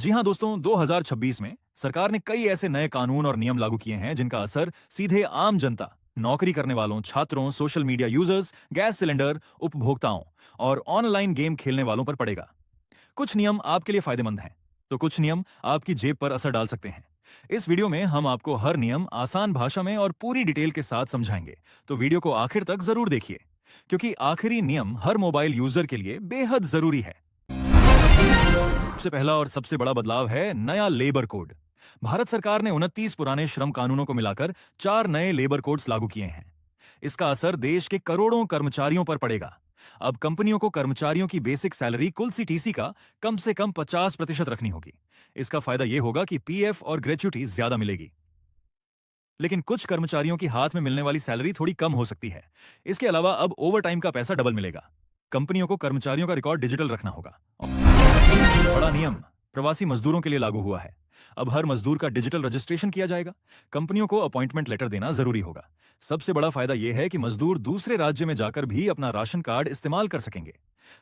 जी हाँ दोस्तों, 2026 में सरकार ने कई ऐसे नए कानून और नियम लागू किए हैं जिनका असर सीधे आम जनता, नौकरी करने वालों, छात्रों, social media users, gas cylinder उपभोक्ताओं और ऑनलाइन गेम खेलने वालों पर पड़ेगा। कुछ नियम आपके लिए फायदेमंद हैं, तो कुछ नियम आपकी जेब पर असर डाल सकते हैं। इस वीडियो में हम आपको हर नियम आसान भाषा में और पूरी डिटेल के साथ समझाएंगे, तो वीडियो को आखिर तक जरूर देखिए, क्योंकि आखिरी नियम हर मोबाइल यूजर के लिए बेहद जरूरी है। सबसे पहला और सबसे बड़ा बदलाव है नया लेबर कोड। भारत सरकार ने 29 पुराने श्रम कानूनों को मिलाकर 4 नए लेबर कोड्स लागू किए हैं। इसका असर देश के करोड़ों कर्मचारियों पर पड़ेगा। अब कंपनियों को कर्मचारियों की बेसिक सैलरी कुल सीटीसी का कम से कम 50% रखनी होगी। इसका फायदा यह होगा कि पीएफ और ग्रेच्युटी ज्यादा मिलेगी। लेकिन कुछ कर्मचारियों की हाथ में मिलने वाली सैलरी थोड़ी कम हो सकती है। इसके अलावा अब ओवरटाइम का पैसा डबल मिलेगा। कंपनियों को कर्मचारियों का रिकॉर्ड डिजिटल रखना होगा। बड़ा नियम प्रवासी मजदूरों के लिए लागू हुआ है। अब हर मजदूर का डिजिटल रजिस्ट्रेशन किया जाएगा। कंपनियों को अपॉइंटमेंट लेटर देना जरूरी होगा। सबसे बड़ा फायदा यह है कि मजदूर दूसरे राज्य में जाकर भी अपना राशन कार्ड इस्तेमाल कर सकेंगे।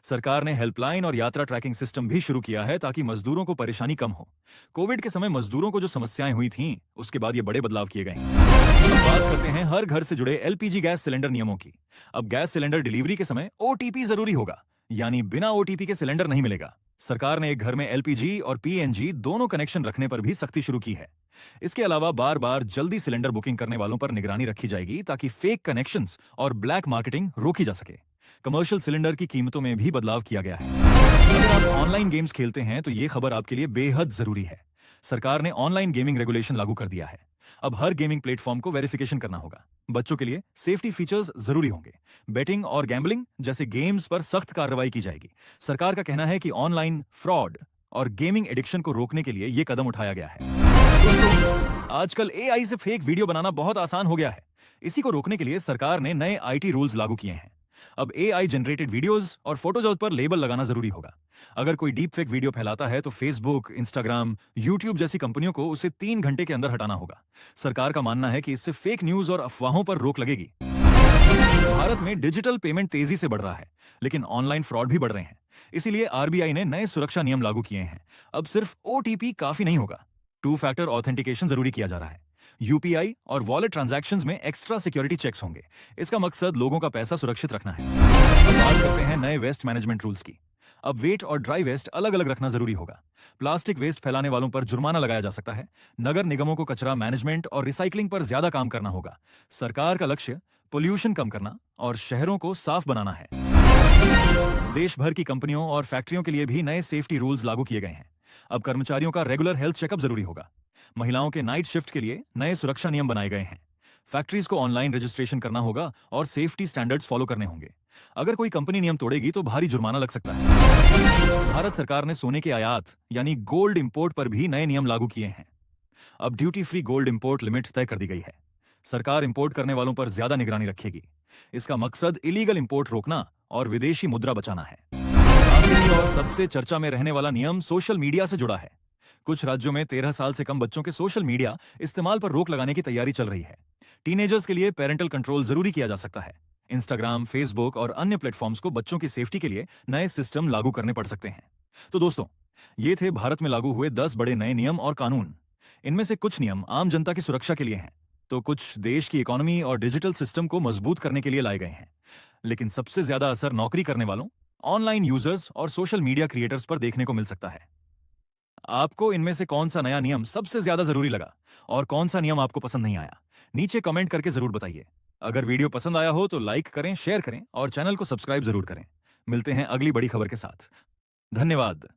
सरकार ने हेल्पलाइन और यात्रा ट्रैकिंग सिस्टम भी शुरू किया है ताकि मजदूरों को परेशानी कम हो। कोविड के समय मजदूरों को जो समस्याएं हुई थीं, उसके बाद ये बड़े बदलाव किए गए हैं। अब बात करते हैं हर घर से जुड़े एलपीजी गैस सिलेंडर नियमों की। अब गैस सिलेंडर डिलीवरी के समय ओटीपी जरूरी होगा, यानी बिना ओटीपी के सिलेंडर नहीं मिलेगा। सरकार ने एक घर में एलपीजी और पीएनजी दोनों कनेक्शन रखने पर भी सख्ती शुरू की है। इसके अलावा बार बार जल्दी सिलेंडर बुकिंग करने वालों पर निगरानी रखी जाएगी ताकि फेक कनेक्शंस और ब्लैक मार्केटिंग रोकी जा सके। कमर्शियल सिलेंडर की कीमतों में भी बदलाव किया गया है। अगर आप ऑनलाइन गेम्स खेलते हैं तो ये खबर आपके लिए बेहद जरूरी है। सरकार ने ऑनलाइन गेमिंग रेगुलेशन लागू कर दिया है। अब हर गेमिंग प्लेटफॉर्म को वेरिफिकेशन करना होगा। बच्चों के लिए सेफ्टी फीचर्स जरूरी होंगे। बेटिंग और गैम्बलिंग जैसे गेम्स पर सख्त कार्रवाई की जाएगी। सरकार का कहना है कि ऑनलाइन फ्रॉड और गेमिंग एडिक्शन को रोकने के लिए यह कदम उठाया गया है। दोस्तों, आजकल एआई से फेक वीडियो बनाना बहुत आसान हो गया है। इसी को रोकने के लिए सरकार ने नए आईटी रूल्स लागू किए हैं। अब एआई जनरेटेड वीडियोस और फोटोज पर लेबल लगाना जरूरी होगा। अगर कोई डीप फेक वीडियो फैलाता है तो फेसबुक, इंस्टाग्राम, यूट्यूब जैसी कंपनियों को उसे 3 घंटे के अंदर हटाना होगा। सरकार का मानना है कि इससे फेक न्यूज और अफवाहों पर रोक लगेगी। भारत में डिजिटल पेमेंट तेजी से बढ़ रहा है, लेकिन ऑनलाइन फ्रॉड भी बढ़ रहे हैं। इसीलिए आरबीआई ने नए सुरक्षा नियम लागू किए हैं। अब सिर्फ ओटीपी काफी नहीं होगा, 2 फैक्टर ऑथेंटिकेशन जरूरी किया जा रहा है। यूपीआई और वॉलेट ट्रांजैक्शंस में एक्स्ट्रा सिक्योरिटी चेक्स होंगे। इसका मकसद लोगों का पैसा सुरक्षित रखना है। अब बात करते हैं नए वेस्ट मैनेजमेंट रूल्स की। अब वेट और ड्राई वेस्ट अलग अलग रखना जरूरी होगा। प्लास्टिक वेस्ट फैलाने वालों पर जुर्माना लगाया जा सकता है। नगर निगमों को कचरा मैनेजमेंट और रिसाइकलिंग पर ज्यादा काम करना होगा। सरकार का लक्ष्य पोल्यूशन कम करना और शहरों को साफ बनाना है। देश भर की कंपनियों और फैक्ट्रियों के लिए भी नए सेफ्टी रूल्स लागू किए गए हैं। अब कर्मचारियों का रेगुलर हेल्थ चेकअप जरूरी होगा। महिलाओं के नाइट शिफ्ट के लिए नए सुरक्षा नियम बनाए गए हैं। फैक्ट्रीज को ऑनलाइन रजिस्ट्रेशन करना होगा और सेफ्टी स्टैंडर्ड्स फॉलो करने होंगे। अगर कोई कंपनी नियम तोड़ेगी तो भारी जुर्माना लग सकता है। भारत सरकार ने सोने के आयात यानी गोल्ड इंपोर्ट पर भी नए नियम लागू किए हैं। अब duty free gold import limit तय कर दी गई है। सरकार इंपोर्ट करने वालों पर ज्यादा निगरानी रखेगी। इसका मकसद इलीगल इंपोर्ट रोकना और विदेशी मुद्रा बचाना है। आखिरी और सबसे चर्चा में रहने वाला नियम सोशल मीडिया से जुड़ा है। कुछ राज्यों में 13 साल से कम बच्चों के सोशल मीडिया इस्तेमाल पर रोक लगाने की तैयारी चल रही है। टीनेजर्स के लिए पेरेंटल कंट्रोल जरूरी किया जा सकता है। इंस्टाग्राम, फेसबुक और अन्य प्लेटफॉर्म्स को बच्चों की सेफ्टी के लिए नए सिस्टम लागू करने पड़ सकते हैं। तो दोस्तों, ये थे भारत में लागू हुए 10 बड़े नए नियम और कानून। इनमें से कुछ नियम आम जनता की सुरक्षा के लिए हैं, तो कुछ देश की इकोनॉमी और डिजिटल सिस्टम को मजबूत करने के लिए लाए गए हैं। लेकिन सबसे ज्यादा असर नौकरी करने वालों, ऑनलाइन यूजर्स और सोशल मीडिया क्रिएटर्स पर देखने को मिल सकता है। आपको इनमें से कौन सा नया नियम सबसे ज्यादा जरूरी लगा और कौन सा नियम आपको पसंद नहीं आया? नीचे कमेंट करके जरूर बताइए। अगर वीडियो पसंद आया हो तो लाइक करें, शेयर करें और चैनल को सब्सक्राइब जरूर करें। मिलते हैं अगली बड़ी खबर के साथ। धन्यवाद।